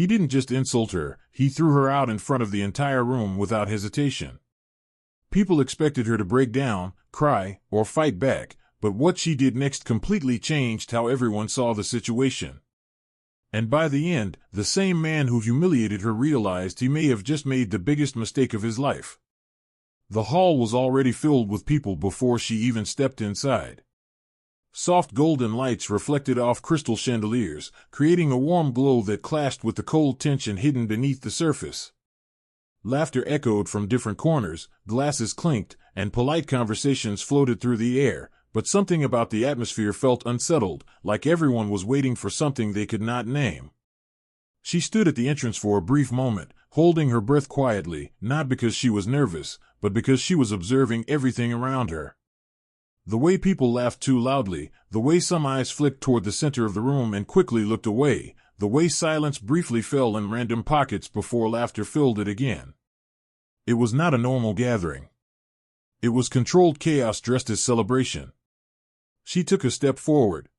He didn't just insult her, he threw her out in front of the entire room without hesitation. People expected her to break down, cry, or fight back, but what she did next completely changed how everyone saw the situation. And by the end, the same man who humiliated her realized he may have just made the biggest mistake of his life. The hall was already filled with people before she even stepped inside. Soft golden lights reflected off crystal chandeliers, creating a warm glow that clashed with the cold tension hidden beneath the surface. Laughter echoed from different corners, glasses clinked, and polite conversations floated through the air, but something about the atmosphere felt unsettled, like everyone was waiting for something they could not name. She stood at the entrance for a brief moment, holding her breath quietly, not because she was nervous, but because she was observing everything around her. The way people laughed too loudly, the way some eyes flicked toward the center of the room and quickly looked away, the way silence briefly fell in random pockets before laughter filled it again. It was not a normal gathering. It was controlled chaos dressed as celebration. She took a step forward.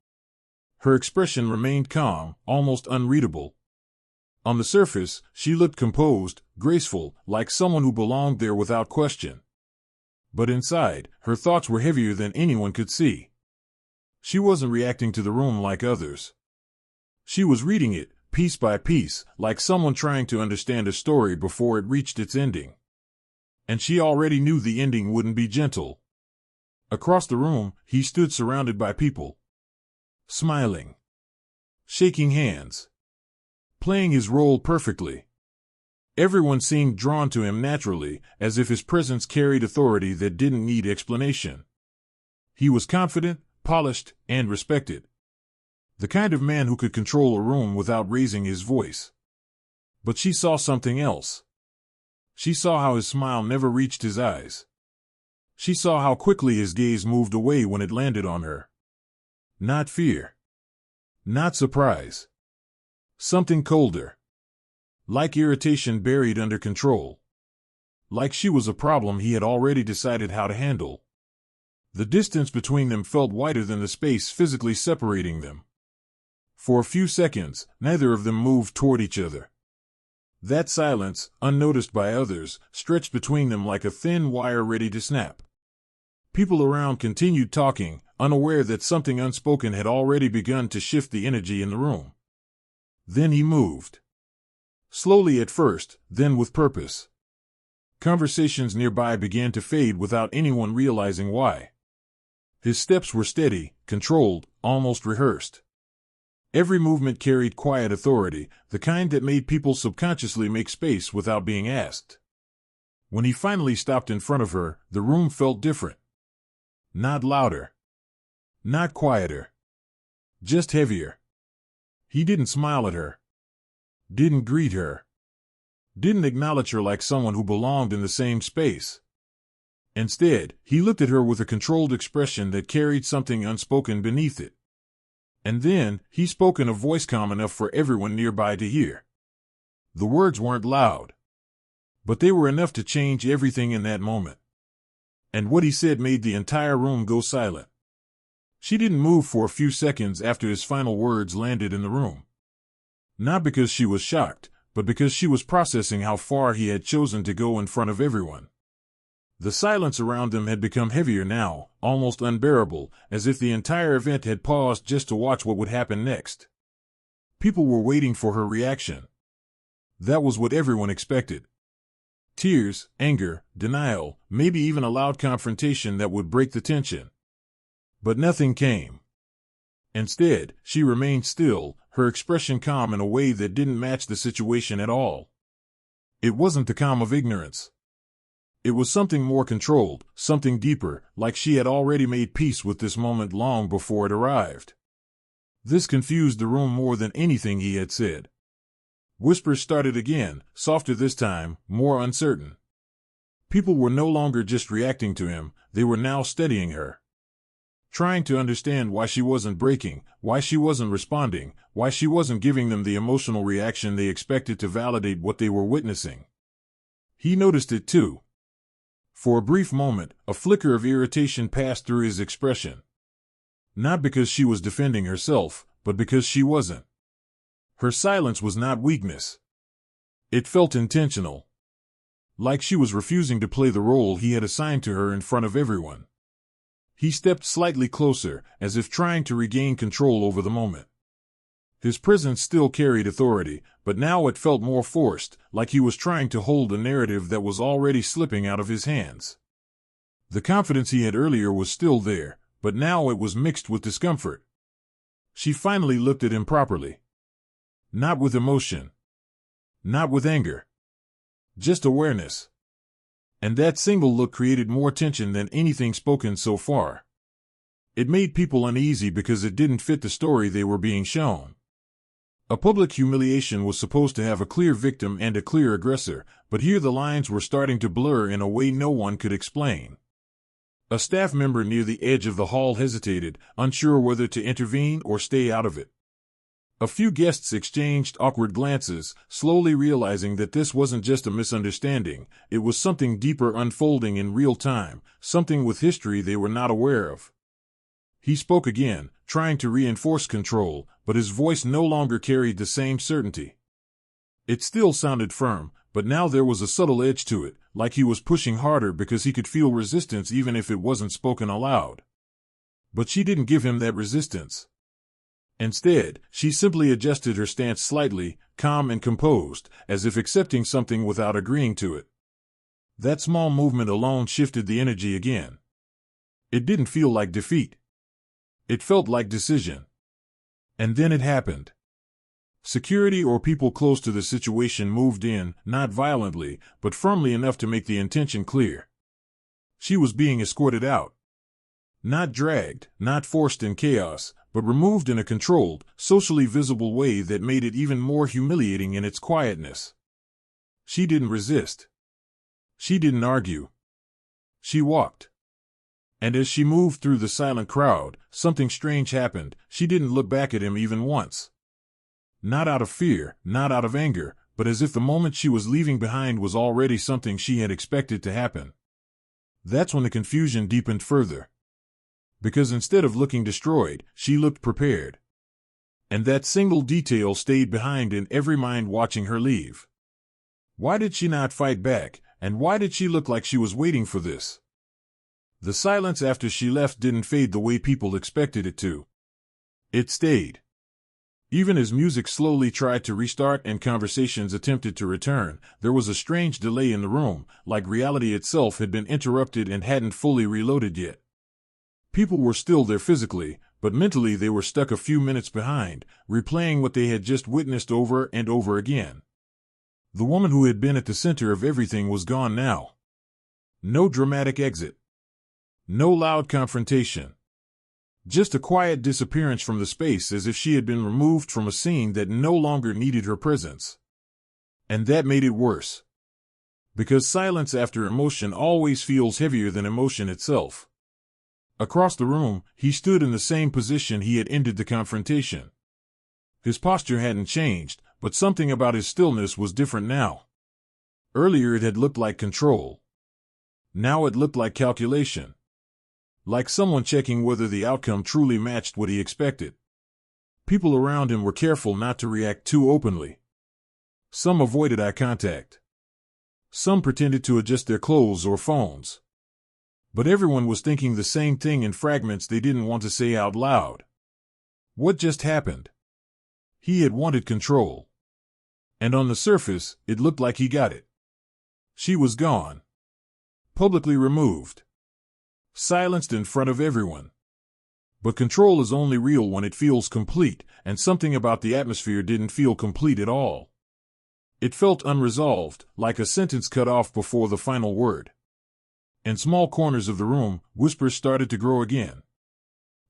Her expression remained calm, almost unreadable. On the surface, she looked composed, graceful, like someone who belonged there without question. But inside, her thoughts were heavier than anyone could see. She wasn't reacting to the room like others. She was reading it, piece by piece, like someone trying to understand a story before it reached its ending. And she already knew the ending wouldn't be gentle. Across the room, he stood surrounded by people. Smiling. Shaking hands. Playing his role perfectly. Everyone seemed drawn to him naturally, as if his presence carried authority that didn't need explanation. He was confident, polished, and respected. The kind of man who could control a room without raising his voice. But she saw something else. She saw how his smile never reached his eyes. She saw how quickly his gaze moved away when it landed on her. Not fear. Not surprise. Something colder. Like irritation buried under control. Like she was a problem he had already decided how to handle. The distance between them felt wider than the space physically separating them. For a few seconds, neither of them moved toward each other. That silence, unnoticed by others, stretched between them like a thin wire ready to snap. People around continued talking, unaware that something unspoken had already begun to shift the energy in the room. Then he moved. Slowly at first, then with purpose. Conversations nearby began to fade without anyone realizing why. His steps were steady, controlled, almost rehearsed. Every movement carried quiet authority, the kind that made people subconsciously make space without being asked. When he finally stopped in front of her, the room felt different. Not louder. Not quieter. Just heavier. He didn't smile at her. Didn't greet her. Didn't acknowledge her like someone who belonged in the same space. Instead, he looked at her with a controlled expression that carried something unspoken beneath it. And then, he spoke in a voice calm enough for everyone nearby to hear. The words weren't loud. But they were enough to change everything in that moment. And what he said made the entire room go silent. She didn't move for a few seconds after his final words landed in the room. Not because she was shocked, but because she was processing how far he had chosen to go in front of everyone. The silence around them had become heavier now, almost unbearable, as if the entire event had paused just to watch what would happen next. People were waiting for her reaction. That was what everyone expected. Tears, anger, denial, maybe even a loud confrontation that would break the tension. But nothing came. Instead, she remained still, her expression calm in a way that didn't match the situation at all. It wasn't the calm of ignorance. It was something more controlled, something deeper, like she had already made peace with this moment long before it arrived. This confused the room more than anything he had said. Whispers started again, softer this time, more uncertain. People were no longer just reacting to him, they were now studying her. Trying to understand why she wasn't breaking, why she wasn't responding, why she wasn't giving them the emotional reaction they expected to validate what they were witnessing. He noticed it too. For a brief moment, a flicker of irritation passed through his expression. Not because she was defending herself, but because she wasn't. Her silence was not weakness. It felt intentional, like she was refusing to play the role he had assigned to her in front of everyone. He stepped slightly closer, as if trying to regain control over the moment. His presence still carried authority, but now it felt more forced, like he was trying to hold a narrative that was already slipping out of his hands. The confidence he had earlier was still there, but now it was mixed with discomfort. She finally looked at him properly. Not with emotion. Not with anger. Just awareness. And that single look created more tension than anything spoken so far. It made people uneasy because it didn't fit the story they were being shown. A public humiliation was supposed to have a clear victim and a clear aggressor, but here the lines were starting to blur in a way no one could explain. A staff member near the edge of the hall hesitated, unsure whether to intervene or stay out of it. A few guests exchanged awkward glances, slowly realizing that this wasn't just a misunderstanding, it was something deeper unfolding in real time, something with history they were not aware of. He spoke again, trying to reinforce control, but his voice no longer carried the same certainty. It still sounded firm, but now there was a subtle edge to it, like he was pushing harder because he could feel resistance even if it wasn't spoken aloud. But she didn't give him that resistance. Instead, she simply adjusted her stance slightly, calm and composed, as if accepting something without agreeing to it. That small movement alone shifted the energy again. It didn't feel like defeat. It felt like decision. And then it happened. Security or people close to the situation moved in, not violently, but firmly enough to make the intention clear. She was being escorted out. Not dragged, not forced in chaos, but removed in a controlled, socially visible way that made it even more humiliating in its quietness. She didn't resist. She didn't argue. She walked. And as she moved through the silent crowd, something strange happened. She didn't look back at him even once. Not out of fear, not out of anger, but as if the moment she was leaving behind was already something she had expected to happen. That's when the confusion deepened further. Because instead of looking destroyed, she looked prepared. And that single detail stayed behind in every mind watching her leave. Why did she not fight back, and why did she look like she was waiting for this? The silence after she left didn't fade the way people expected it to. It stayed. Even as music slowly tried to restart and conversations attempted to return, there was a strange delay in the room, like reality itself had been interrupted and hadn't fully reloaded yet. People were still there physically, but mentally they were stuck a few minutes behind, replaying what they had just witnessed over and over again. The woman who had been at the center of everything was gone now. No dramatic exit. No loud confrontation. Just a quiet disappearance from the space as if she had been removed from a scene that no longer needed her presence. And that made it worse. Because silence after emotion always feels heavier than emotion itself. Across the room, he stood in the same position he had ended the confrontation. His posture hadn't changed, but something about his stillness was different now. Earlier it had looked like control. Now it looked like calculation. Like someone checking whether the outcome truly matched what he expected. People around him were careful not to react too openly. Some avoided eye contact. Some pretended to adjust their clothes or phones. But everyone was thinking the same thing in fragments they didn't want to say out loud. What just happened? He had wanted control. And on the surface, it looked like he got it. She was gone. Publicly removed. Silenced in front of everyone. But control is only real when it feels complete, and something about the atmosphere didn't feel complete at all. It felt unresolved, like a sentence cut off before the final word. In small corners of the room, whispers started to grow again.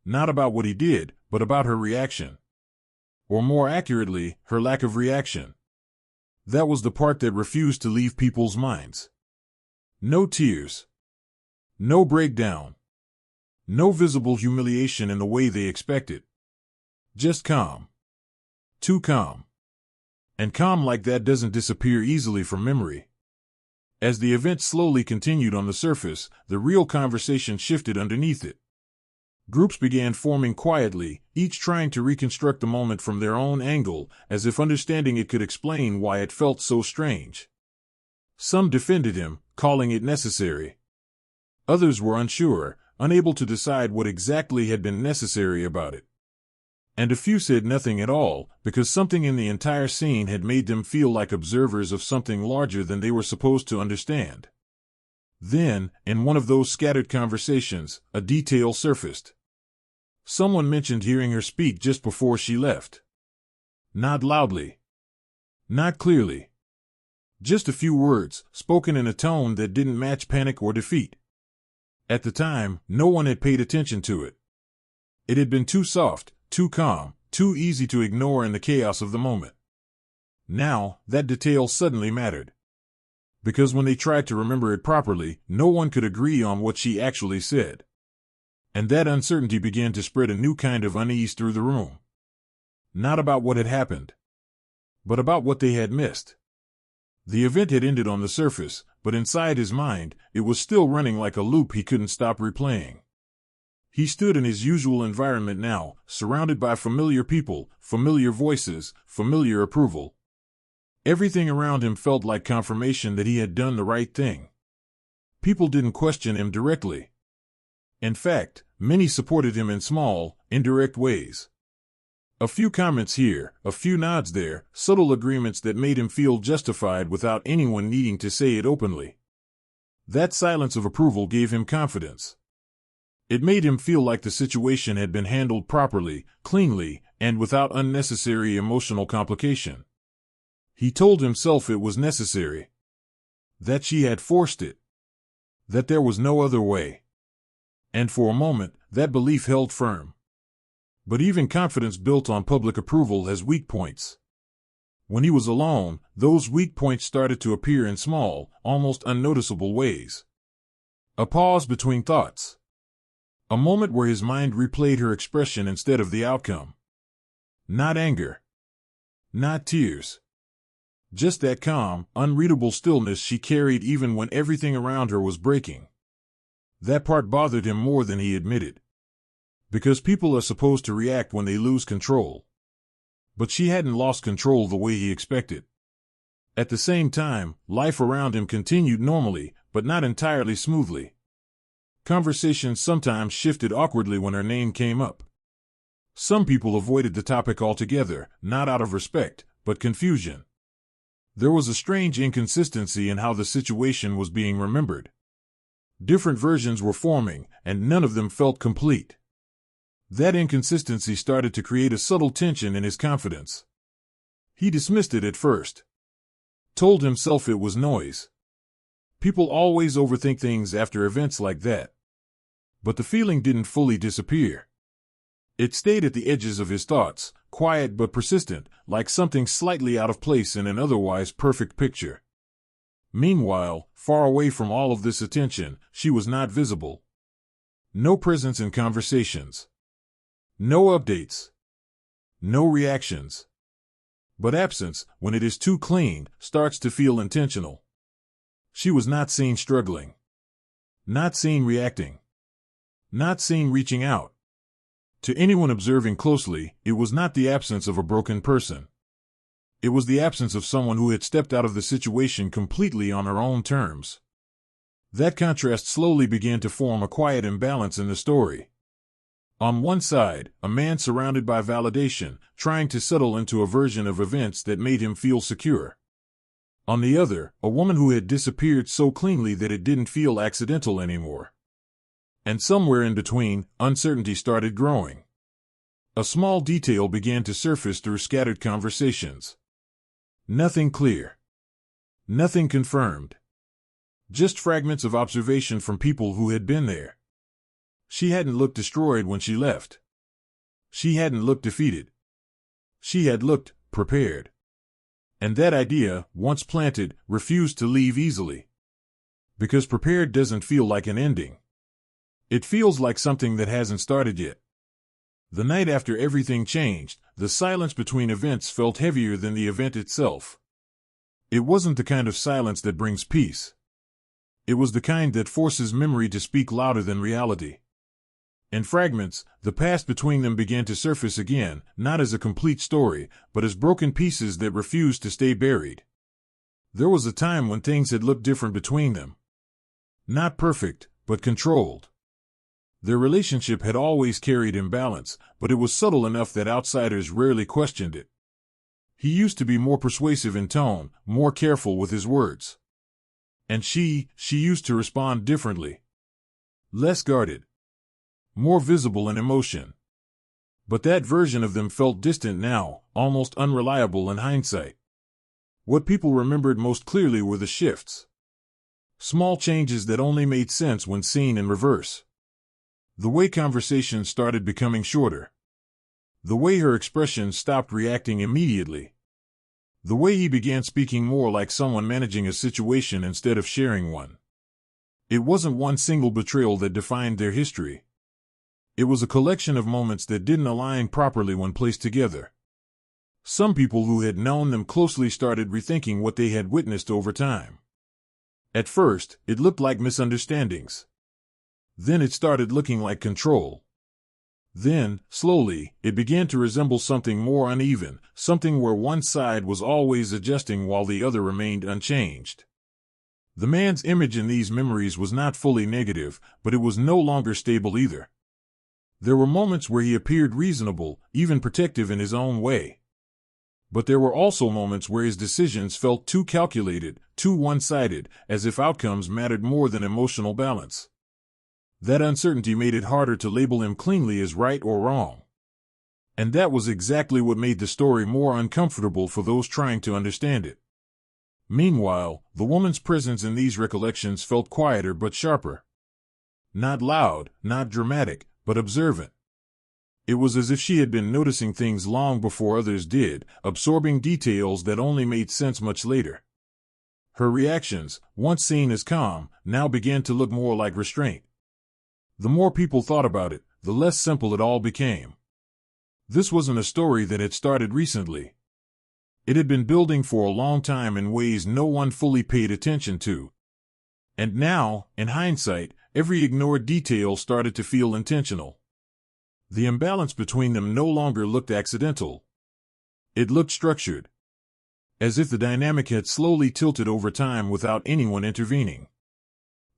Not about what he did, but about her reaction. Or more accurately, her lack of reaction. That was the part that refused to leave people's minds. No tears. No breakdown. No visible humiliation in the way they expected. Just calm. Too calm. And calm like that doesn't disappear easily from memory. As the event slowly continued on the surface, the real conversation shifted underneath it. Groups began forming quietly, each trying to reconstruct the moment from their own angle, as if understanding it could explain why it felt so strange. Some defended him, calling it necessary. Others were unsure, unable to decide what exactly had been necessary about it. And a few said nothing at all, because something in the entire scene had made them feel like observers of something larger than they were supposed to understand. Then, in one of those scattered conversations, a detail surfaced. Someone mentioned hearing her speak just before she left. Not loudly. Not clearly. Just a few words, spoken in a tone that didn't match panic or defeat. At the time, no one had paid attention to it. It had been too soft, too calm, too easy to ignore in the chaos of the moment. Now, that detail suddenly mattered. Because when they tried to remember it properly, no one could agree on what she actually said. And that uncertainty began to spread a new kind of unease through the room. Not about what had happened, but about what they had missed. The event had ended on the surface, but inside his mind, it was still running like a loop he couldn't stop replaying. He stood in his usual environment now, surrounded by familiar people, familiar voices, familiar approval. Everything around him felt like confirmation that he had done the right thing. People didn't question him directly. In fact, many supported him in small, indirect ways. A few comments here, a few nods there, subtle agreements that made him feel justified without anyone needing to say it openly. That silence of approval gave him confidence. It made him feel like the situation had been handled properly, cleanly, and without unnecessary emotional complication. He told himself it was necessary. That she had forced it. That there was no other way. And for a moment, that belief held firm. But even confidence built on public approval has weak points. When he was alone, those weak points started to appear in small, almost unnoticeable ways. A pause between thoughts. A moment where his mind replayed her expression instead of the outcome. Not anger. Not tears. Just that calm, unreadable stillness she carried even when everything around her was breaking. That part bothered him more than he admitted. Because people are supposed to react when they lose control. But she hadn't lost control the way he expected. At the same time, life around him continued normally, but not entirely smoothly. Conversations sometimes shifted awkwardly when her name came up. Some people avoided the topic altogether, not out of respect, but confusion. There was a strange inconsistency in how the situation was being remembered. Different versions were forming, and none of them felt complete. That inconsistency started to create a subtle tension in his confidence. He dismissed it at first. Told himself it was noise. People always overthink things after events like that. But the feeling didn't fully disappear. It stayed at the edges of his thoughts, quiet but persistent, like something slightly out of place in an otherwise perfect picture. Meanwhile, far away from all of this attention, she was not visible. No presence in conversations. No updates. No reactions. But absence, when it is too clean, starts to feel intentional. She was not seen struggling. Not seen reacting. Not seen reaching out. To anyone observing closely, it was not the absence of a broken person. It was the absence of someone who had stepped out of the situation completely on her own terms. That contrast slowly began to form a quiet imbalance in the story. On one side, a man surrounded by validation, trying to settle into a version of events that made him feel secure. On the other, a woman who had disappeared so cleanly that it didn't feel accidental anymore. And somewhere in between, uncertainty started growing. A small detail began to surface through scattered conversations. Nothing clear. Nothing confirmed. Just fragments of observation from people who had been there. She hadn't looked destroyed when she left. She hadn't looked defeated. She had looked prepared. And that idea, once planted, refused to leave easily. Because prepared doesn't feel like an ending. It feels like something that hasn't started yet. The night after everything changed, the silence between events felt heavier than the event itself. It wasn't the kind of silence that brings peace. It was the kind that forces memory to speak louder than reality. In fragments, the past between them began to surface again, not as a complete story, but as broken pieces that refused to stay buried. There was a time when things had looked different between them. Not perfect, but controlled. Their relationship had always carried imbalance, but it was subtle enough that outsiders rarely questioned it. He used to be more persuasive in tone, more careful with his words. And she used to respond differently. Less guarded. More visible in emotion. But that version of them felt distant now, almost unreliable in hindsight. What people remembered most clearly were the shifts. Small changes that only made sense when seen in reverse. The way conversations started becoming shorter. The way her expressions stopped reacting immediately. The way he began speaking more like someone managing a situation instead of sharing one. It wasn't one single betrayal that defined their history. It was a collection of moments that didn't align properly when placed together. Some people who had known them closely started rethinking what they had witnessed over time. At first, it looked like misunderstandings. Then it started looking like control. Then, slowly, it began to resemble something more uneven, something where one side was always adjusting while the other remained unchanged. The man's image in these memories was not fully negative, but it was no longer stable either. There were moments where he appeared reasonable, even protective in his own way. But there were also moments where his decisions felt too calculated, too one-sided, as if outcomes mattered more than emotional balance. That uncertainty made it harder to label him cleanly as right or wrong. And that was exactly what made the story more uncomfortable for those trying to understand it. Meanwhile, the woman's presence in these recollections felt quieter but sharper. Not loud, not dramatic, but observant. It was as if she had been noticing things long before others did, absorbing details that only made sense much later. Her reactions, once seen as calm, now began to look more like restraint. The more people thought about it, the less simple it all became. This wasn't a story that had started recently. It had been building for a long time in ways no one fully paid attention to. And now, in hindsight, every ignored detail started to feel intentional. The imbalance between them no longer looked accidental. It looked structured. As if the dynamic had slowly tilted over time without anyone intervening.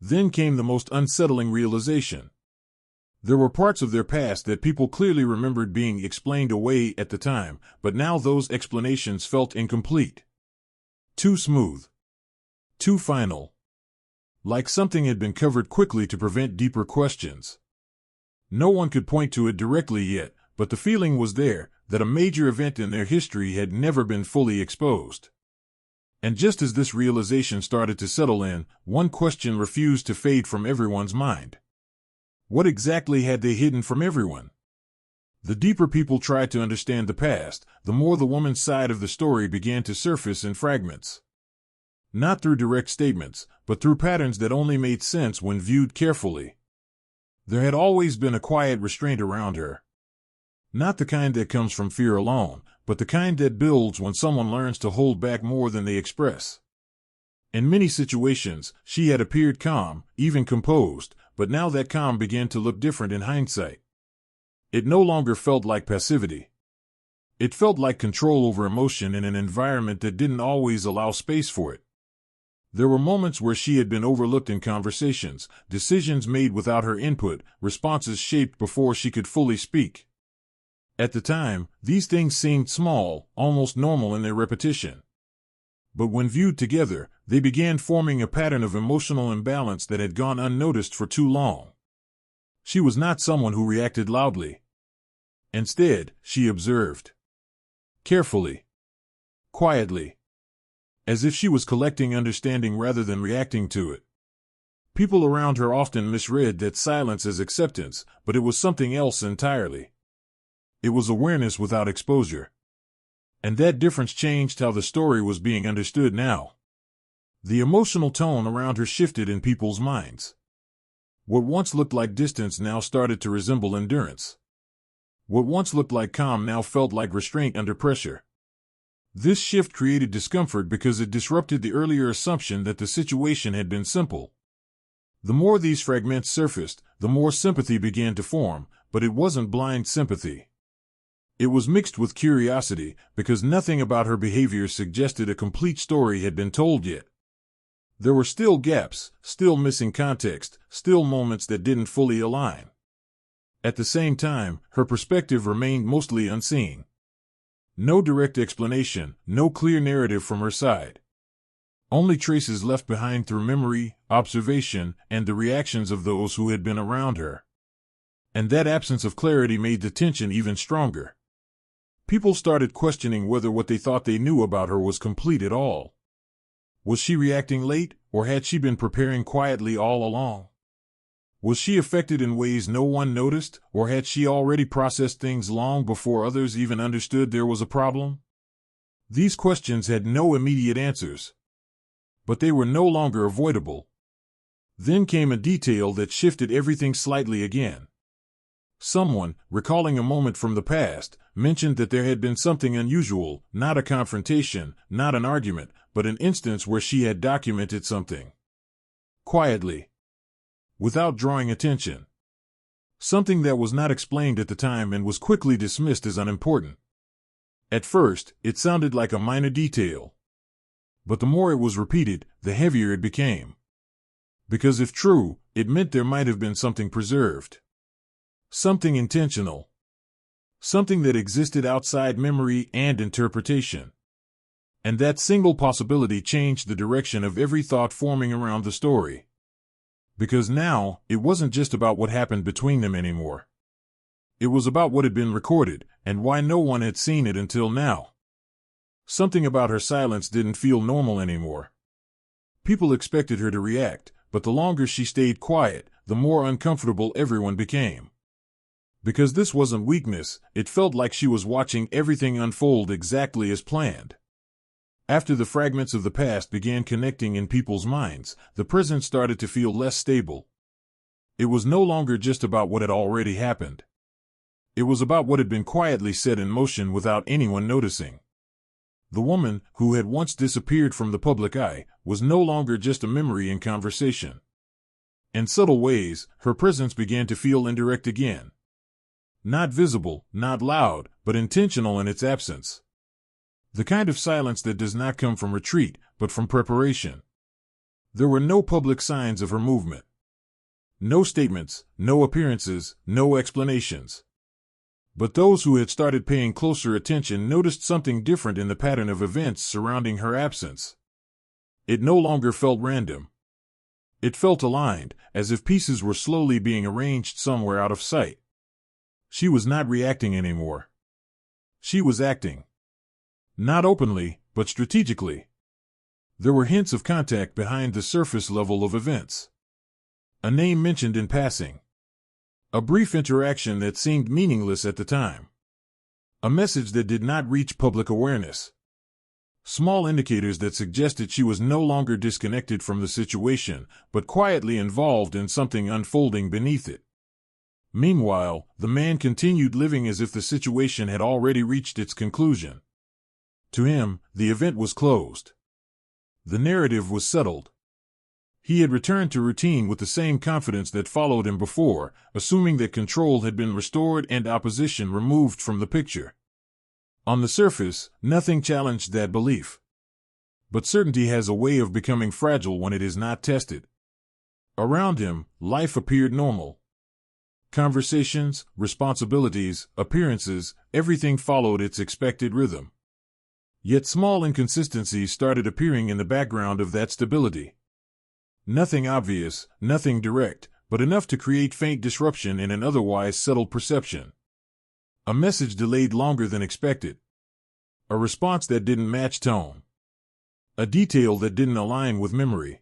Then came the most unsettling realization. There were parts of their past that people clearly remembered being explained away at the time, but now those explanations felt incomplete. Too smooth. Too final. Like something had been covered quickly to prevent deeper questions. No one could point to it directly yet, but the feeling was there, that a major event in their history had never been fully exposed. And just as this realization started to settle in, one question refused to fade from everyone's mind. What exactly had they hidden from everyone? The deeper people tried to understand the past, the more the woman's side of the story began to surface in fragments. Not through direct statements, but through patterns that only made sense when viewed carefully. There had always been a quiet restraint around her. Not the kind that comes from fear alone, but the kind that builds when someone learns to hold back more than they express. In many situations, she had appeared calm, even composed, but now that calm began to look different in hindsight. It no longer felt like passivity. It felt like control over emotion in an environment that didn't always allow space for it. There were moments where she had been overlooked in conversations, decisions made without her input, responses shaped before she could fully speak. At the time, these things seemed small, almost normal in their repetition. But when viewed together, they began forming a pattern of emotional imbalance that had gone unnoticed for too long. She was not someone who reacted loudly. Instead, she observed. Carefully. Quietly. As if she was collecting understanding rather than reacting to it. People around her often misread that silence as acceptance, but it was something else entirely. It was awareness without exposure. And that difference changed how the story was being understood now. The emotional tone around her shifted in people's minds. What once looked like distance now started to resemble endurance. What once looked like calm now felt like restraint under pressure. This shift created discomfort because it disrupted the earlier assumption that the situation had been simple. The more these fragments surfaced, the more sympathy began to form, but it wasn't blind sympathy. It was mixed with curiosity, because nothing about her behavior suggested a complete story had been told yet. There were still gaps, still missing context, still moments that didn't fully align. At the same time, her perspective remained mostly unseen. No direct explanation, no clear narrative from her side. Only traces left behind through memory, observation, and the reactions of those who had been around her. And that absence of clarity made the tension even stronger. People started questioning whether what they thought they knew about her was complete at all. Was she reacting late, or had she been preparing quietly all along? Was she affected in ways no one noticed, or had she already processed things long before others even understood there was a problem? These questions had no immediate answers. But they were no longer avoidable. Then came a detail that shifted everything slightly again. Someone, recalling a moment from the past, mentioned that there had been something unusual, not a confrontation, not an argument, but an instance where she had documented something. Quietly. Without drawing attention. Something that was not explained at the time and was quickly dismissed as unimportant. At first, it sounded like a minor detail. But the more it was repeated, the heavier it became. Because if true, it meant there might have been something preserved. Something intentional. Something that existed outside memory and interpretation. And that single possibility changed the direction of every thought forming around the story. Because now, it wasn't just about what happened between them anymore. It was about what had been recorded, and why no one had seen it until now. Something about her silence didn't feel normal anymore. People expected her to react, but the longer she stayed quiet, the more uncomfortable everyone became. Because this wasn't weakness, it felt like she was watching everything unfold exactly as planned. After the fragments of the past began connecting in people's minds, the present started to feel less stable. It was no longer just about what had already happened. It was about what had been quietly set in motion without anyone noticing. The woman, who had once disappeared from the public eye, was no longer just a memory in conversation. In subtle ways, her presence began to feel indirect again. Not visible, not loud, but intentional in its absence. The kind of silence that does not come from retreat, but from preparation. There were no public signs of her movement. No statements, no appearances, no explanations. But those who had started paying closer attention noticed something different in the pattern of events surrounding her absence. It no longer felt random. It felt aligned, as if pieces were slowly being arranged somewhere out of sight. She was not reacting anymore. She was acting. Not openly, but strategically. There were hints of contact behind the surface level of events. A name mentioned in passing. A brief interaction that seemed meaningless at the time. A message that did not reach public awareness. Small indicators that suggested she was no longer disconnected from the situation, but quietly involved in something unfolding beneath it. Meanwhile, the man continued living as if the situation had already reached its conclusion. To him, the event was closed. The narrative was settled. He had returned to routine with the same confidence that followed him before, assuming that control had been restored and opposition removed from the picture. On the surface, nothing challenged that belief. But certainty has a way of becoming fragile when it is not tested. Around him, life appeared normal. Conversations, responsibilities, appearances, everything followed its expected rhythm. Yet small inconsistencies started appearing in the background of that stability. Nothing obvious, nothing direct, but enough to create faint disruption in an otherwise settled perception. A message delayed longer than expected. A response that didn't match tone. A detail that didn't align with memory.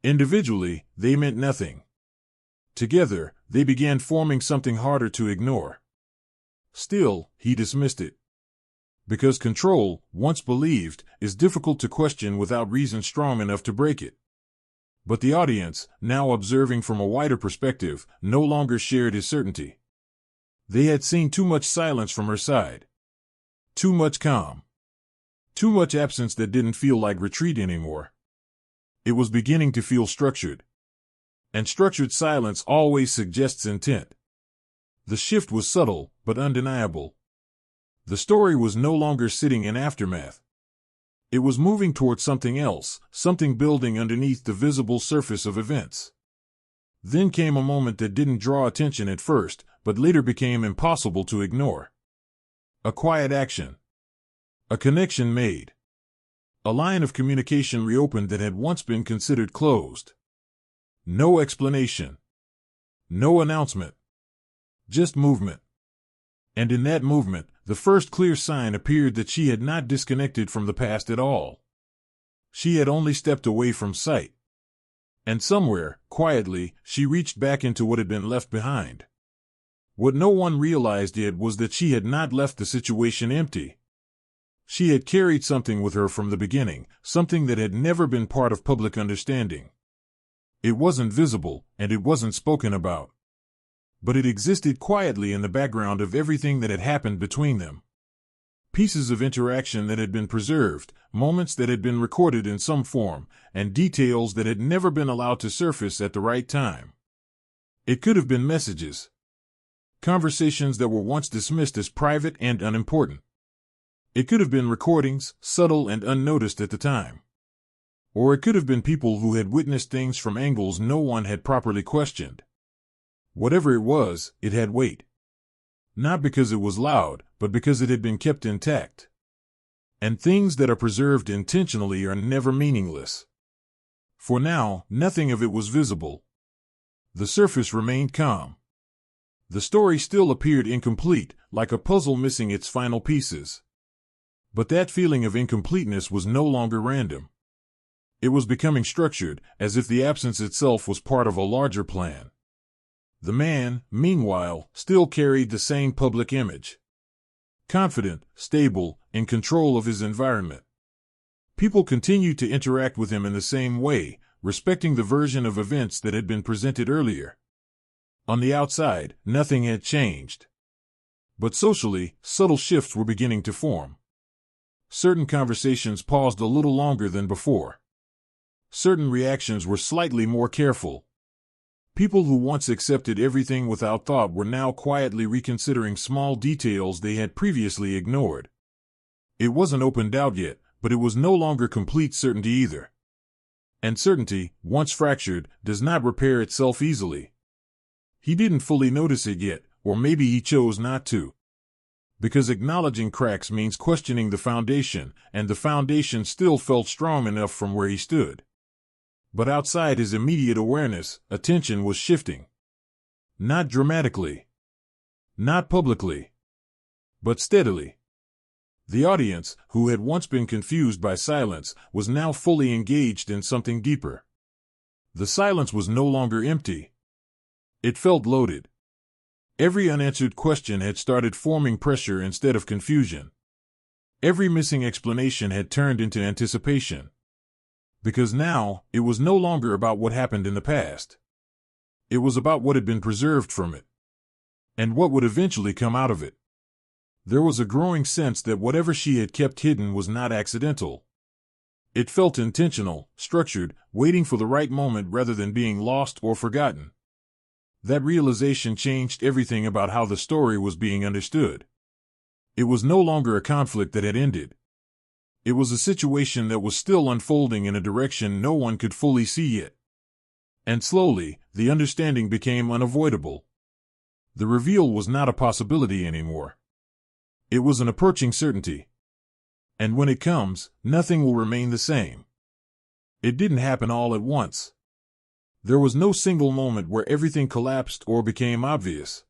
Individually, they meant nothing. Together, they began forming something harder to ignore. Still, he dismissed it. Because control, once believed, is difficult to question without reason strong enough to break it. But the audience, now observing from a wider perspective, no longer shared his certainty. They had seen too much silence from her side. Too much calm. Too much absence that didn't feel like retreat anymore. It was beginning to feel structured. And structured silence always suggests intent. The shift was subtle, but undeniable. The story was no longer sitting in aftermath. It was moving towards something else, something building underneath the visible surface of events. Then came a moment that didn't draw attention at first, but later became impossible to ignore. A quiet action. A connection made. A line of communication reopened that had once been considered closed. No explanation. No announcement. Just movement. And in that movement, the first clear sign appeared that she had not disconnected from the past at all. She had only stepped away from sight. And somewhere, quietly, she reached back into what had been left behind. What no one realized yet was that she had not left the situation empty. She had carried something with her from the beginning, something that had never been part of public understanding. It wasn't visible, and it wasn't spoken about. But it existed quietly in the background of everything that had happened between them. Pieces of interaction that had been preserved, moments that had been recorded in some form, and details that had never been allowed to surface at the right time. It could have been messages. Conversations that were once dismissed as private and unimportant. It could have been recordings, subtle and unnoticed at the time. Or it could have been people who had witnessed things from angles no one had properly questioned. Whatever it was, it had weight. Not because it was loud, but because it had been kept intact. And things that are preserved intentionally are never meaningless. For now, nothing of it was visible. The surface remained calm. The story still appeared incomplete, like a puzzle missing its final pieces. But that feeling of incompleteness was no longer random. It was becoming structured, as if the absence itself was part of a larger plan. The man, meanwhile, still carried the same public image. Confident, stable, in control of his environment. People continued to interact with him in the same way, respecting the version of events that had been presented earlier. On the outside, nothing had changed. But socially, subtle shifts were beginning to form. Certain conversations paused a little longer than before. Certain reactions were slightly more careful. People who once accepted everything without thought were now quietly reconsidering small details they had previously ignored. It wasn't open doubt yet, but it was no longer complete certainty either. And certainty, once fractured, does not repair itself easily. He didn't fully notice it yet, or maybe he chose not to. Because acknowledging cracks means questioning the foundation, and the foundation still felt strong enough from where he stood. But outside his immediate awareness, attention was shifting. Not dramatically. Not publicly. But steadily. The audience, who had once been confused by silence, was now fully engaged in something deeper. The silence was no longer empty. It felt loaded. Every unanswered question had started forming pressure instead of confusion. Every missing explanation had turned into anticipation. Because now, it was no longer about what happened in the past. It was about what had been preserved from it. And what would eventually come out of it. There was a growing sense that whatever she had kept hidden was not accidental. It felt intentional, structured, waiting for the right moment rather than being lost or forgotten. That realization changed everything about how the story was being understood. It was no longer a conflict that had ended. It was a situation that was still unfolding in a direction no one could fully see yet. And slowly, the understanding became unavoidable. The reveal was not a possibility anymore. It was an approaching certainty. And when it comes, nothing will remain the same. It didn't happen all at once. There was no single moment where everything collapsed or became obvious.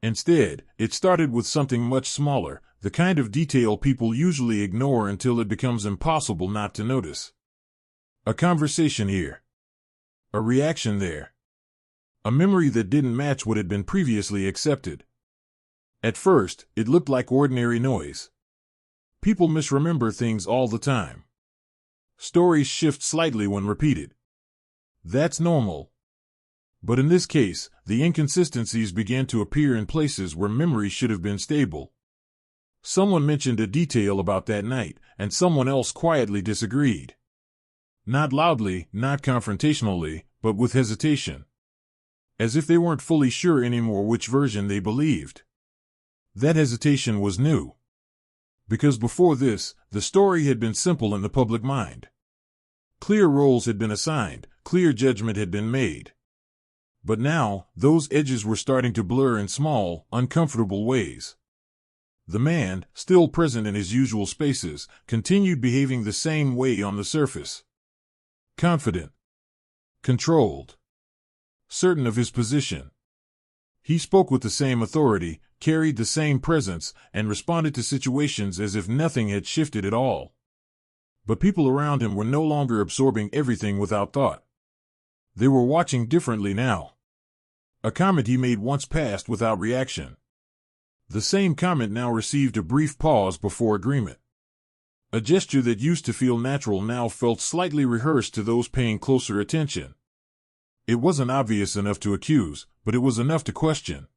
Instead, it started with something much smaller, the kind of detail people usually ignore until it becomes impossible not to notice. A conversation here. A reaction there. A memory that didn't match what had been previously accepted. At first, it looked like ordinary noise. People misremember things all the time. Stories shift slightly when repeated. That's normal. But in this case, the inconsistencies began to appear in places where memory should have been stable. Someone mentioned a detail about that night, and someone else quietly disagreed. Not loudly, not confrontationally, but with hesitation, as if they weren't fully sure anymore which version they believed. That hesitation was new, because before this, the story had been simple in the public mind. Clear roles had been assigned, clear judgment had been made. But now, those edges were starting to blur in small, uncomfortable ways. The man, still present in his usual spaces, continued behaving the same way on the surface. Confident, controlled, certain of his position. He spoke with the same authority, carried the same presence, and responded to situations as if nothing had shifted at all. But people around him were no longer absorbing everything without thought. They were watching differently now. A comment he made once passed without reaction. The same comment now received a brief pause before agreement. A gesture that used to feel natural now felt slightly rehearsed to those paying closer attention. It wasn't obvious enough to accuse, but it was enough to question.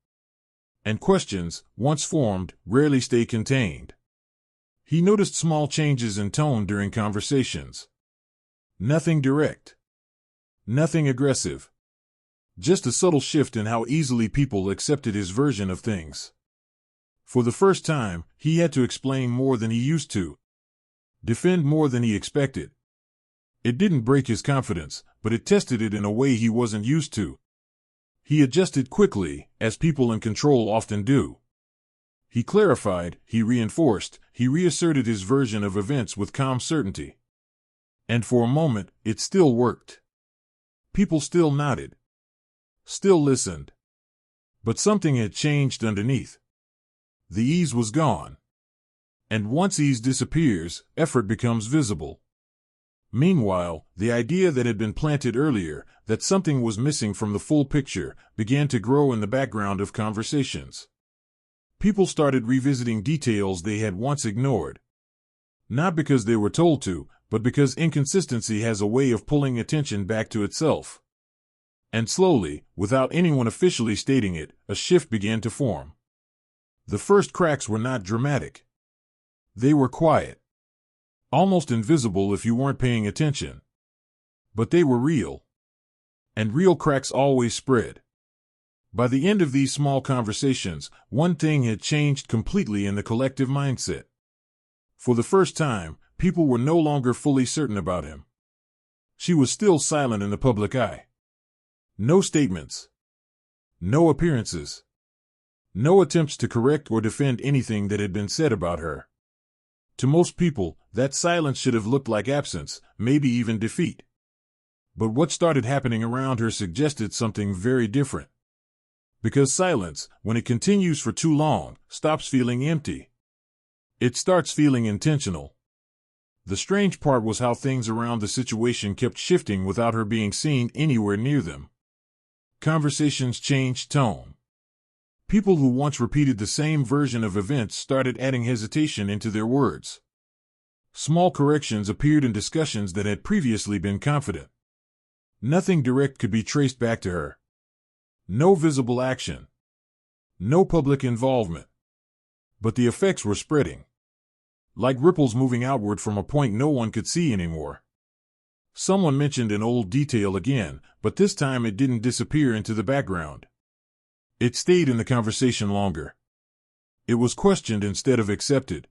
And questions, once formed, rarely stay contained. He noticed small changes in tone during conversations. Nothing direct. Nothing aggressive. Just a subtle shift in how easily people accepted his version of things. For the first time, he had to explain more than he used to. Defend more than he expected. It didn't break his confidence, but it tested it in a way he wasn't used to. He adjusted quickly, as people in control often do. He clarified, he reinforced, he reasserted his version of events with calm certainty. And for a moment, it still worked. People still nodded. Still listened. But something had changed underneath. The ease was gone. And once ease disappears, effort becomes visible. Meanwhile, the idea that had been planted earlier, that something was missing from the full picture, began to grow in the background of conversations. People started revisiting details they had once ignored. Not because they were told to, but because inconsistency has a way of pulling attention back to itself. And slowly, without anyone officially stating it, a shift began to form. The first cracks were not dramatic. They were quiet. Almost invisible if you weren't paying attention. But they were real. And real cracks always spread. By the end of these small conversations, one thing had changed completely in the collective mindset. For the first time, people were no longer fully certain about him. She was still silent in the public eye. No statements. No appearances. No attempts to correct or defend anything that had been said about her. To most people, that silence should have looked like absence, maybe even defeat. But what started happening around her suggested something very different. Because silence, when it continues for too long, stops feeling empty. It starts feeling intentional. The strange part was how things around the situation kept shifting without her being seen anywhere near them. Conversations changed tone. People who once repeated the same version of events started adding hesitation into their words. Small corrections appeared in discussions that had previously been confident. Nothing direct could be traced back to her. No visible action. No public involvement. But the effects were spreading. Like ripples moving outward from a point no one could see anymore. Someone mentioned an old detail again, but this time it didn't disappear into the background. It stayed in the conversation longer. It was questioned instead of accepted.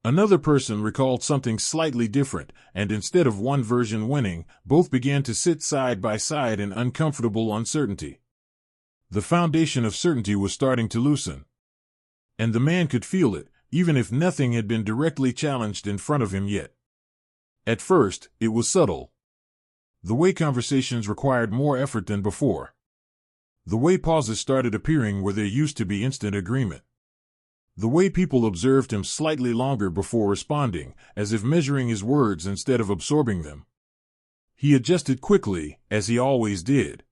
Another person recalled something slightly different, and instead of one version winning, both began to sit side by side in uncomfortable uncertainty. The foundation of certainty was starting to loosen. And the man could feel it, even if nothing had been directly challenged in front of him yet. At first, it was subtle. The way conversations required more effort than before. The way pauses started appearing where there used to be instant agreement. The way people observed him slightly longer before responding, as if measuring his words instead of absorbing them. He adjusted quickly, as he always did.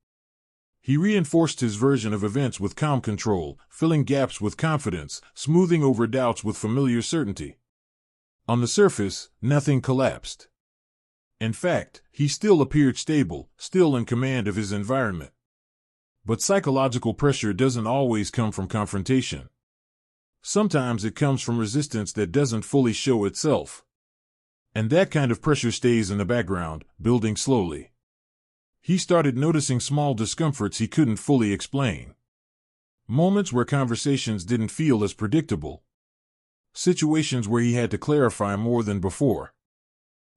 He reinforced his version of events with calm control, filling gaps with confidence, smoothing over doubts with familiar certainty. On the surface, nothing collapsed. In fact, he still appeared stable, still in command of his environment. But psychological pressure doesn't always come from confrontation. Sometimes it comes from resistance that doesn't fully show itself. And that kind of pressure stays in the background, building slowly. He started noticing small discomforts he couldn't fully explain. Moments where conversations didn't feel as predictable. Situations where he had to clarify more than before.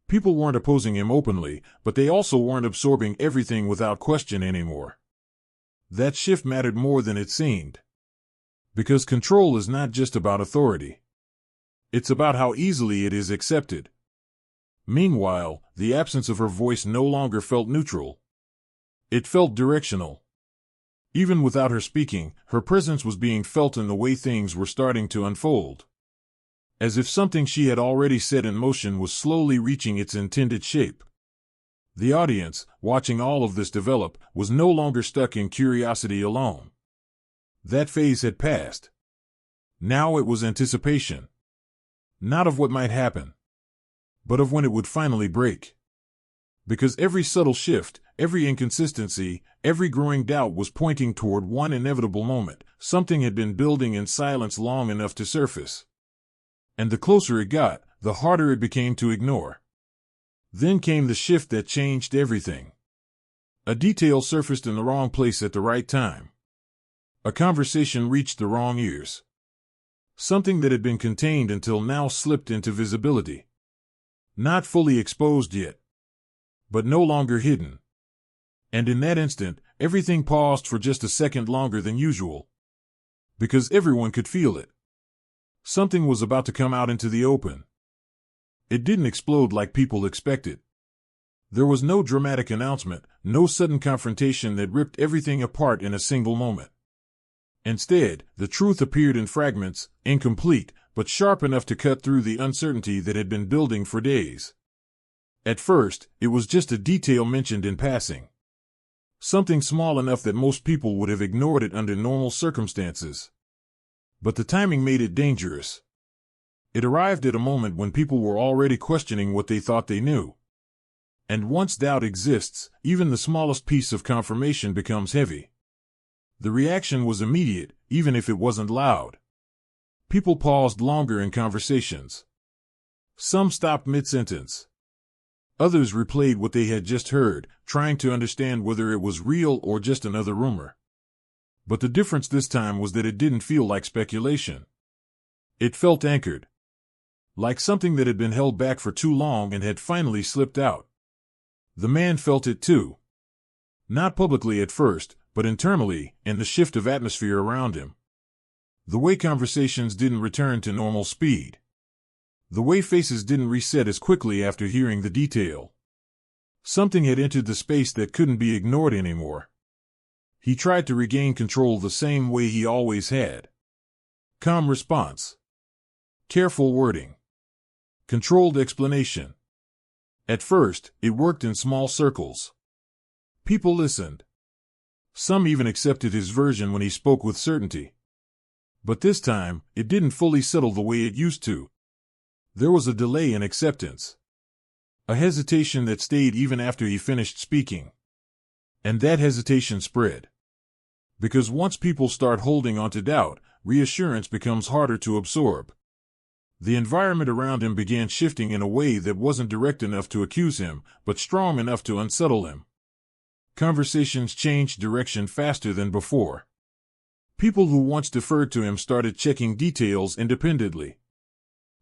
People weren't opposing him openly, but they also weren't absorbing everything without question anymore. That shift mattered more than it seemed. Because control is not just about authority. It's about how easily it is accepted. Meanwhile, the absence of her voice no longer felt neutral. It felt directional. Even without her speaking, her presence was being felt in the way things were starting to unfold. As if something she had already set in motion was slowly reaching its intended shape. The audience, watching all of this develop, was no longer stuck in curiosity alone. That phase had passed. Now it was anticipation. Not of what might happen, but of when it would finally break. Because every subtle shift, every inconsistency, every growing doubt was pointing toward one inevitable moment. Something had been building in silence long enough to surface. And the closer it got, the harder it became to ignore. Then came the shift that changed everything. A detail surfaced in the wrong place at the right time. A conversation reached the wrong ears. Something that had been contained until now slipped into visibility. Not fully exposed yet, but no longer hidden. And in that instant, everything paused for just a second longer than usual. Because everyone could feel it. Something was about to come out into the open. It didn't explode like people expected. There was no dramatic announcement, no sudden confrontation that ripped everything apart in a single moment. Instead, the truth appeared in fragments, incomplete, but sharp enough to cut through the uncertainty that had been building for days. At first, it was just a detail mentioned in passing. Something small enough that most people would have ignored it under normal circumstances. But the timing made it dangerous. It arrived at a moment when people were already questioning what they thought they knew. And once doubt exists, even the smallest piece of confirmation becomes heavy. The reaction was immediate, even if it wasn't loud. People paused longer in conversations. Some stopped mid-sentence. Others replayed what they had just heard, trying to understand whether it was real or just another rumor. But the difference this time was that it didn't feel like speculation. It felt anchored. Like something that had been held back for too long and had finally slipped out. The man felt it too. Not publicly at first, but internally, in the shift of atmosphere around him. The way conversations didn't return to normal speed. The way faces didn't reset as quickly after hearing the detail. Something had entered the space that couldn't be ignored anymore. He tried to regain control the same way he always had. Calm response. Careful wording. Controlled explanation. At first, it worked in small circles. People listened. Some even accepted his version when he spoke with certainty. But this time, it didn't fully settle the way it used to. There was a delay in acceptance. A hesitation that stayed even after he finished speaking. And that hesitation spread. Because once people start holding on to doubt, reassurance becomes harder to absorb. The environment around him began shifting in a way that wasn't direct enough to accuse him, but strong enough to unsettle him. Conversations changed direction faster than before. People who once deferred to him started checking details independently.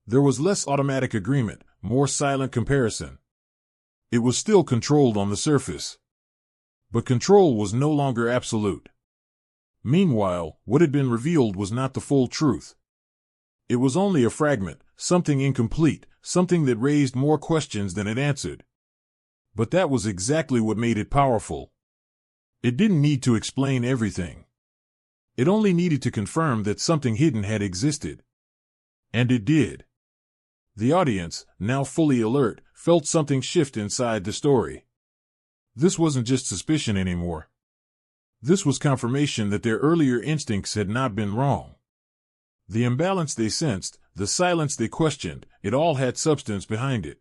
There was less automatic agreement, more silent comparison. It was still controlled on the surface. But control was no longer absolute. Meanwhile, what had been revealed was not the full truth. It was only a fragment, something incomplete, something that raised more questions than it answered. But that was exactly what made it powerful. It didn't need to explain everything. It only needed to confirm that something hidden had existed. And it did. The audience, now fully alert, felt something shift inside the story. This wasn't just suspicion anymore. This was confirmation that their earlier instincts had not been wrong. The imbalance they sensed, the silence they questioned, it all had substance behind it.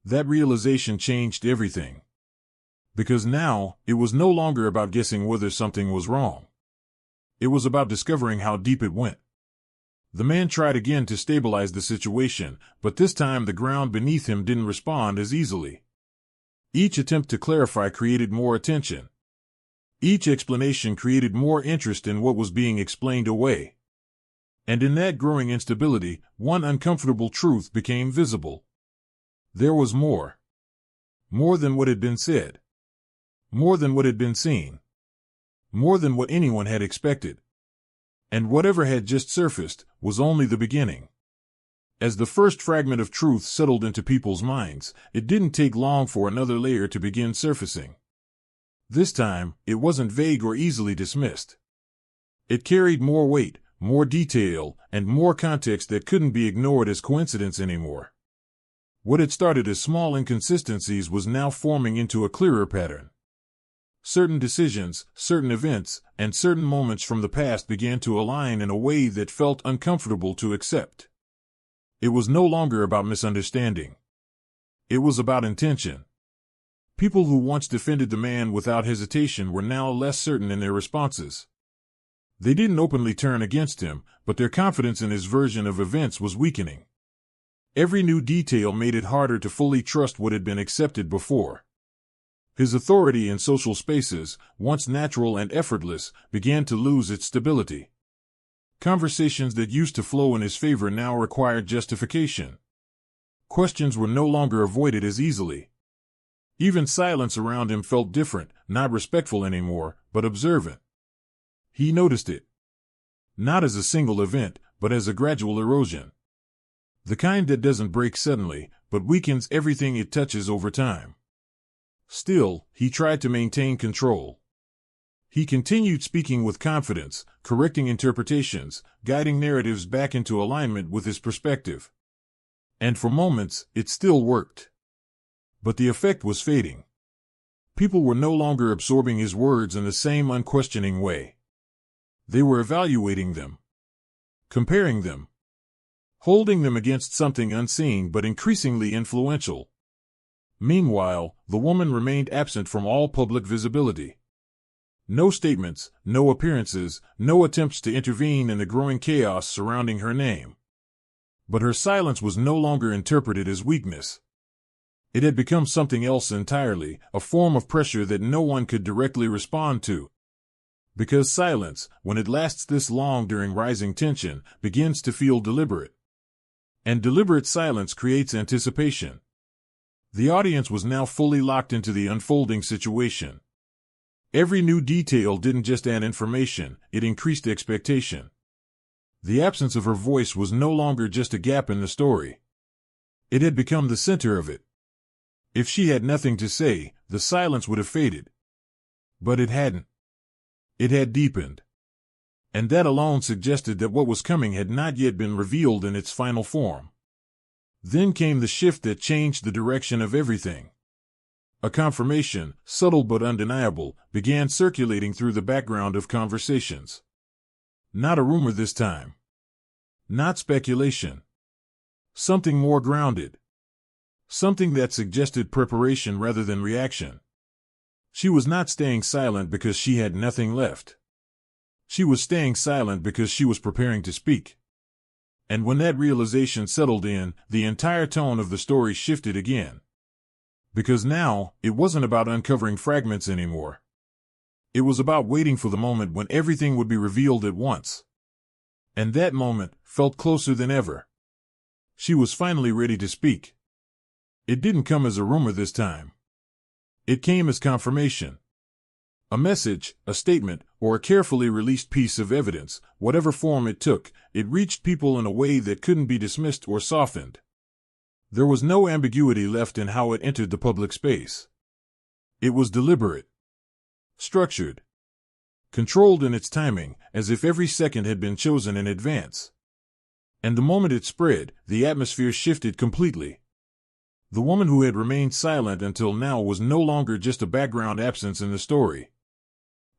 That realization changed everything. Because now, it was no longer about guessing whether something was wrong. It was about discovering how deep it went. The man tried again to stabilize the situation, but this time the ground beneath him didn't respond as easily. Each attempt to clarify created more attention. Each explanation created more interest in what was being explained away. And in that growing instability, one uncomfortable truth became visible. There was more. More than what had been said. More than what had been seen. More than what anyone had expected. And whatever had just surfaced was only the beginning. As the first fragment of truth settled into people's minds, it didn't take long for another layer to begin surfacing. This time, it wasn't vague or easily dismissed. It carried more weight, more detail, and more context that couldn't be ignored as coincidence anymore. What had started as small inconsistencies was now forming into a clearer pattern. Certain decisions, certain events, and certain moments from the past began to align in a way that felt uncomfortable to accept. It was no longer about misunderstanding. It was about intention. People who once defended the man without hesitation were now less certain in their responses. They didn't openly turn against him, but their confidence in his version of events was weakening. Every new detail made it harder to fully trust what had been accepted before. His authority in social spaces, once natural and effortless, began to lose its stability. Conversations that used to flow in his favor now required justification. Questions were no longer avoided as easily. Even silence around him felt different, not respectful anymore, but observant. He noticed it. Not as a single event, but as a gradual erosion. The kind that doesn't break suddenly, but weakens everything it touches over time. Still, he tried to maintain control. He continued speaking with confidence, correcting interpretations, guiding narratives back into alignment with his perspective. And for moments, it still worked. But the effect was fading. People were no longer absorbing his words in the same unquestioning way. They were evaluating them, comparing them, holding them against something unseen but increasingly influential. Meanwhile, the woman remained absent from all public visibility. No statements, no appearances, no attempts to intervene in the growing chaos surrounding her name. But her silence was no longer interpreted as weakness. It had become something else entirely, a form of pressure that no one could directly respond to. Because silence, when it lasts this long during rising tension, begins to feel deliberate. And deliberate silence creates anticipation. The audience was now fully locked into the unfolding situation. Every new detail didn't just add information, it increased expectation. The absence of her voice was no longer just a gap in the story. It had become the center of it. If she had nothing to say, the silence would have faded. But it hadn't. It had deepened. And that alone suggested that what was coming had not yet been revealed in its final form. Then came the shift that changed the direction of everything. A confirmation, subtle but undeniable, began circulating through the background of conversations. Not a rumor this time. Not speculation. Something more grounded. Something that suggested preparation rather than reaction. She was not staying silent because she had nothing left. She was staying silent because she was preparing to speak. And when that realization settled in, the entire tone of the story shifted again. Because now, it wasn't about uncovering fragments anymore. It was about waiting for the moment when everything would be revealed at once. And that moment felt closer than ever. She was finally ready to speak. It didn't come as a rumor this time. It came as confirmation. A message, a statement, or a carefully released piece of evidence, whatever form it took, it reached people in a way that couldn't be dismissed or softened. There was no ambiguity left in how it entered the public space. It was deliberate, structured, controlled in its timing, as if every second had been chosen in advance. And the moment it spread, the atmosphere shifted completely. The woman who had remained silent until now was no longer just a background absence in the story.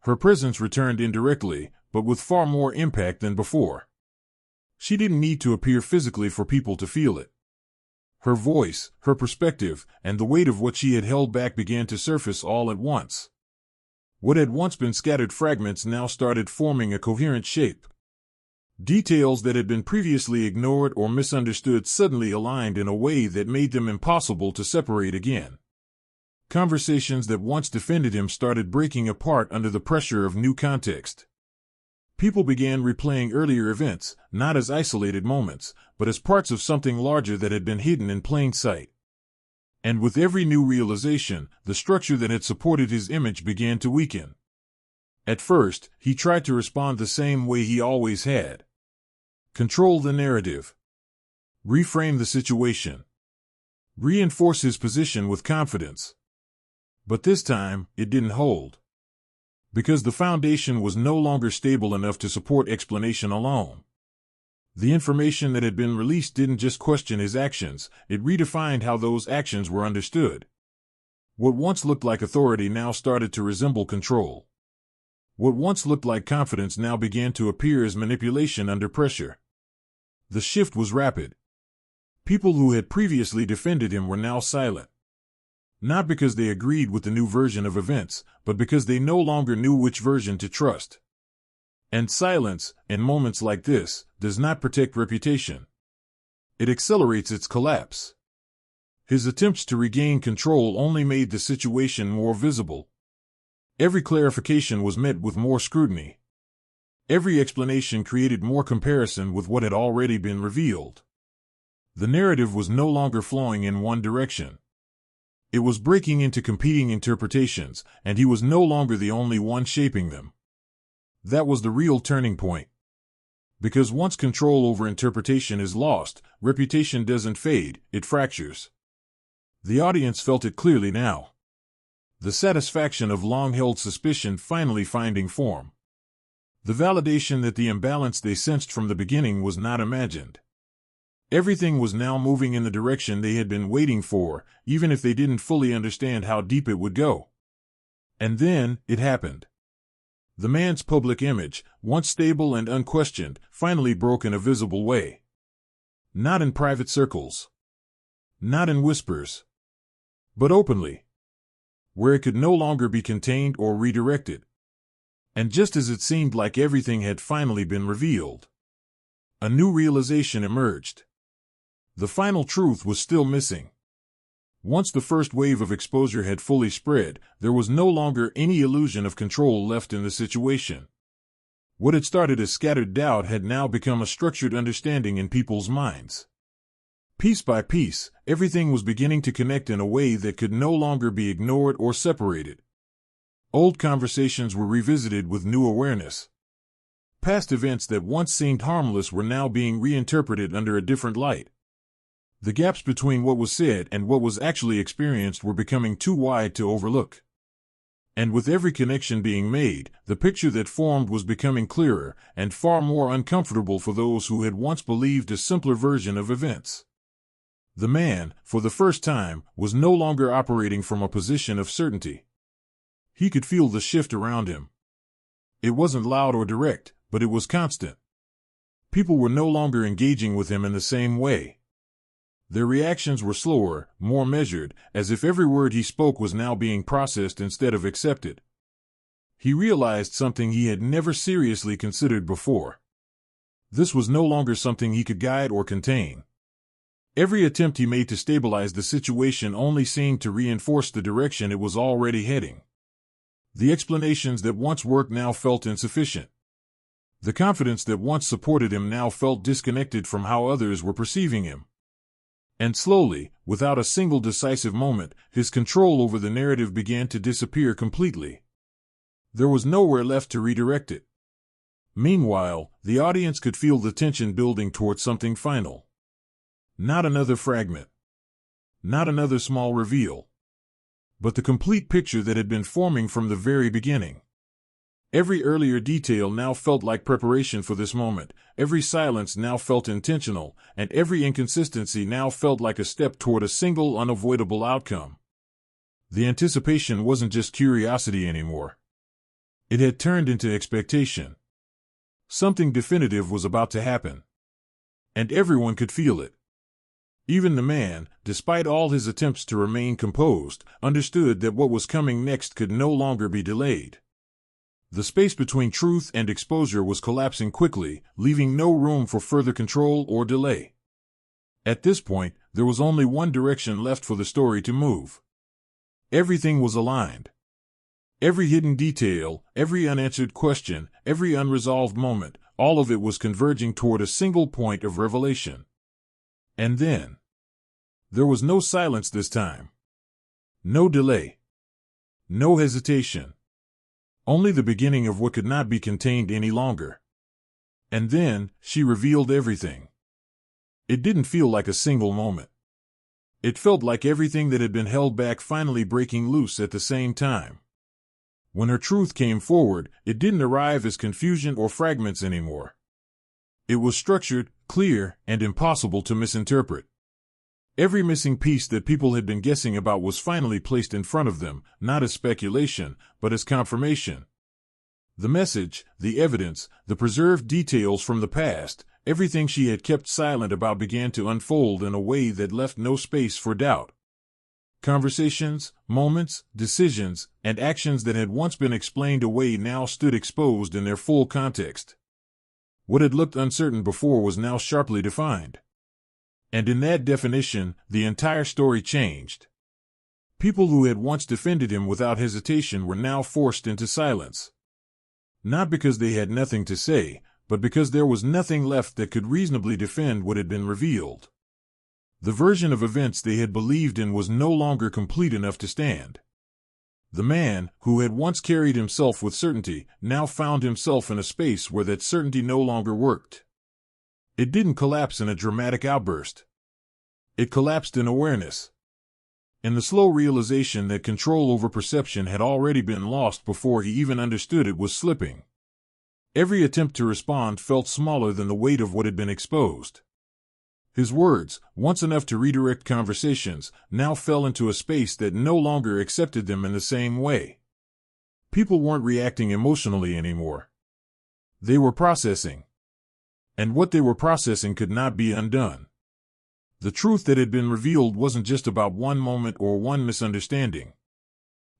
Her presence returned indirectly, but with far more impact than before. She didn't need to appear physically for people to feel it. Her voice, her perspective, and the weight of what she had held back began to surface all at once. What had once been scattered fragments now started forming a coherent shape. Details that had been previously ignored or misunderstood suddenly aligned in a way that made them impossible to separate again. Conversations that once defended him started breaking apart under the pressure of new context. People began replaying earlier events, not as isolated moments, but as parts of something larger that had been hidden in plain sight. And with every new realization, the structure that had supported his image began to weaken. At first, he tried to respond the same way he always had. Control the narrative. Reframe the situation. Reinforce his position with confidence. But this time, it didn't hold. Because the foundation was no longer stable enough to support explanation alone. The information that had been released didn't just question his actions, it redefined how those actions were understood. What once looked like authority now started to resemble control. What once looked like confidence now began to appear as manipulation under pressure. The shift was rapid. People who had previously defended him were now silent. Not because they agreed with the new version of events, but because they no longer knew which version to trust. And silence, in moments like this, does not protect reputation. It accelerates its collapse. His attempts to regain control only made the situation more visible. Every clarification was met with more scrutiny. Every explanation created more comparison with what had already been revealed. The narrative was no longer flowing in one direction. It was breaking into competing interpretations, and he was no longer the only one shaping them. That was the real turning point. Because once control over interpretation is lost, reputation doesn't fade, it fractures. The audience felt it clearly now. The satisfaction of long-held suspicion finally finding form. The validation that the imbalance they sensed from the beginning was not imagined. Everything was now moving in the direction they had been waiting for, even if they didn't fully understand how deep it would go. And then, it happened. The man's public image, once stable and unquestioned, finally broke in a visible way. Not in private circles. Not in whispers. But openly. Where it could no longer be contained or redirected. And just as it seemed like everything had finally been revealed, a new realization emerged. The final truth was still missing. Once the first wave of exposure had fully spread, there was no longer any illusion of control left in the situation. What had started as scattered doubt had now become a structured understanding in people's minds. Piece by piece, everything was beginning to connect in a way that could no longer be ignored or separated. Old conversations were revisited with new awareness. Past events that once seemed harmless were now being reinterpreted under a different light. The gaps between what was said and what was actually experienced were becoming too wide to overlook. And with every connection being made, the picture that formed was becoming clearer and far more uncomfortable for those who had once believed a simpler version of events. The man, for the first time, was no longer operating from a position of certainty. He could feel the shift around him. It wasn't loud or direct, but it was constant. People were no longer engaging with him in the same way. Their reactions were slower, more measured, as if every word he spoke was now being processed instead of accepted. He realized something he had never seriously considered before. This was no longer something he could guide or contain. Every attempt he made to stabilize the situation only seemed to reinforce the direction it was already heading. The explanations that once worked now felt insufficient. The confidence that once supported him now felt disconnected from how others were perceiving him. And slowly, without a single decisive moment, his control over the narrative began to disappear completely. There was nowhere left to redirect it. Meanwhile, the audience could feel the tension building toward something final. Not another fragment. Not another small reveal. But the complete picture that had been forming from the very beginning. Every earlier detail now felt like preparation for this moment, every silence now felt intentional, and every inconsistency now felt like a step toward a single unavoidable outcome. The anticipation wasn't just curiosity anymore. It had turned into expectation. Something definitive was about to happen. And everyone could feel it. Even the man, despite all his attempts to remain composed, understood that what was coming next could no longer be delayed. The space between truth and exposure was collapsing quickly, leaving no room for further control or delay. At this point, there was only one direction left for the story to move. Everything was aligned. Every hidden detail, every unanswered question, every unresolved moment, all of it was converging toward a single point of revelation. And then, there was no silence this time. No delay. No hesitation. Only the beginning of what could not be contained any longer. And then, she revealed everything. It didn't feel like a single moment. It felt like everything that had been held back finally breaking loose at the same time. When her truth came forward, it didn't arrive as confusion or fragments anymore. It was structured, clear, and impossible to misinterpret. Every missing piece that people had been guessing about was finally placed in front of them, not as speculation, but as confirmation. The message, the evidence, the preserved details from the past, everything she had kept silent about began to unfold in a way that left no space for doubt. Conversations, moments, decisions, and actions that had once been explained away now stood exposed in their full context. What had looked uncertain before was now sharply defined. And in that definition, the entire story changed. People who had once defended him without hesitation were now forced into silence. Not because they had nothing to say, but because there was nothing left that could reasonably defend what had been revealed. The version of events they had believed in was no longer complete enough to stand. The man, who had once carried himself with certainty, now found himself in a space where that certainty no longer worked. It didn't collapse in a dramatic outburst. It collapsed in awareness. In the slow realization that control over perception had already been lost before he even understood it was slipping. Every attempt to respond felt smaller than the weight of what had been exposed. His words, once enough to redirect conversations, now fell into a space that no longer accepted them in the same way. People weren't reacting emotionally anymore. They were processing. And what they were processing could not be undone. The truth that had been revealed wasn't just about one moment or one misunderstanding.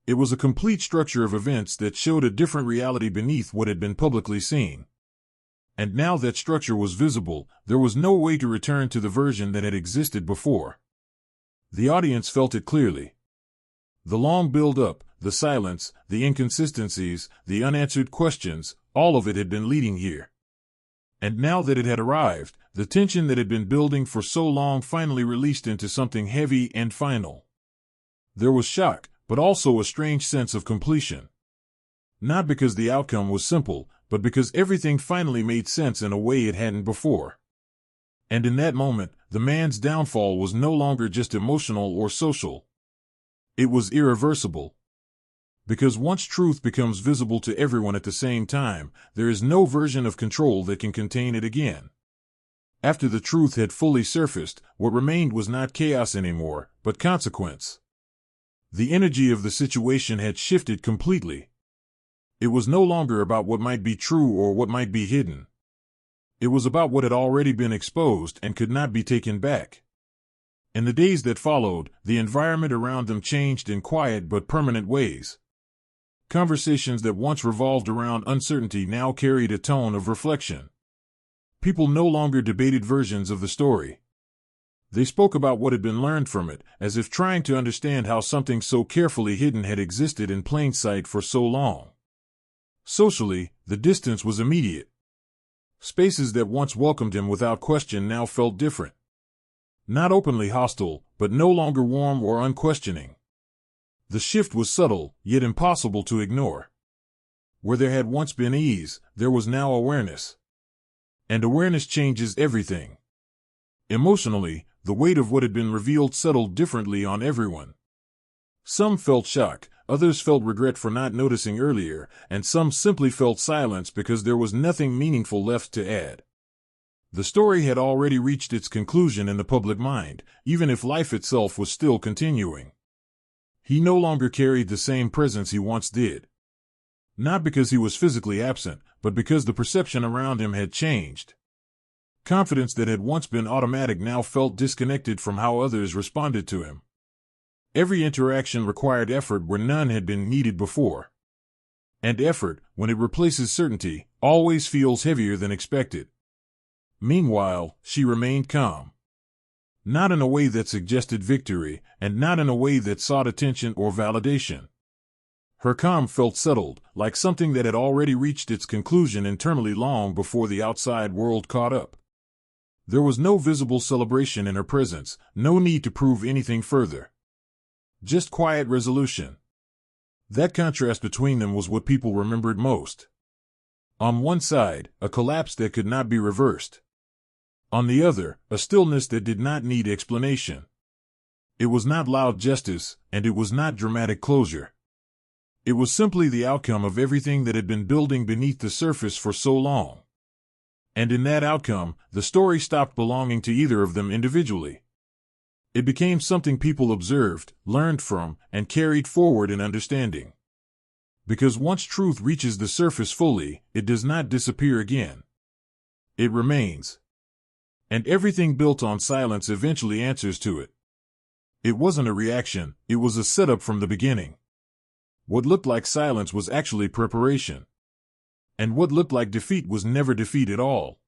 It was a complete structure of events that showed a different reality beneath what had been publicly seen. And now that structure was visible, there was no way to return to the version that had existed before. The audience felt it clearly. The long build-up, the silence, the inconsistencies, the unanswered questions, all of it had been leading here. And now that it had arrived, the tension that had been building for so long finally released into something heavy and final. There was shock, but also a strange sense of completion. Not because the outcome was simple, but because everything finally made sense in a way it hadn't before. And in that moment, the man's downfall was no longer just emotional or social. It was irreversible. Because once truth becomes visible to everyone at the same time, there is no version of control that can contain it again. After the truth had fully surfaced, what remained was not chaos anymore, but consequence. The energy of the situation had shifted completely. It was no longer about what might be true or what might be hidden. It was about what had already been exposed and could not be taken back. In the days that followed, the environment around them changed in quiet but permanent ways. Conversations that once revolved around uncertainty now carried a tone of reflection. People no longer debated versions of the story. They spoke about what had been learned from it, as if trying to understand how something so carefully hidden had existed in plain sight for so long. Socially, the distance was immediate. Spaces that once welcomed him without question now felt different. Not openly hostile, but no longer warm or unquestioning. The shift was subtle, yet impossible to ignore. Where there had once been ease, there was now awareness. And awareness changes everything. Emotionally, the weight of what had been revealed settled differently on everyone. Some felt shock, others felt regret for not noticing earlier, and some simply felt silence because there was nothing meaningful left to add. The story had already reached its conclusion in the public mind, even if life itself was still continuing. He no longer carried the same presence he once did. Not because he was physically absent, but because the perception around him had changed. Confidence that had once been automatic now felt disconnected from how others responded to him. Every interaction required effort where none had been needed before. And effort, when it replaces certainty, always feels heavier than expected. Meanwhile, she remained calm. Not in a way that suggested victory, and not in a way that sought attention or validation. Her calm felt settled, like something that had already reached its conclusion internally long before the outside world caught up. There was no visible celebration in her presence, no need to prove anything further. Just quiet resolution. That contrast between them was what people remembered most. On one side, a collapse that could not be reversed. On the other, a stillness that did not need explanation. It was not loud justice, and it was not dramatic closure. It was simply the outcome of everything that had been building beneath the surface for so long. And in that outcome, the story stopped belonging to either of them individually. It became something people observed, learned from, and carried forward in understanding. Because once truth reaches the surface fully, it does not disappear again. It remains. And everything built on silence eventually answers to it. It wasn't a reaction, it was a setup from the beginning. What looked like silence was actually preparation. And what looked like defeat was never defeat at all.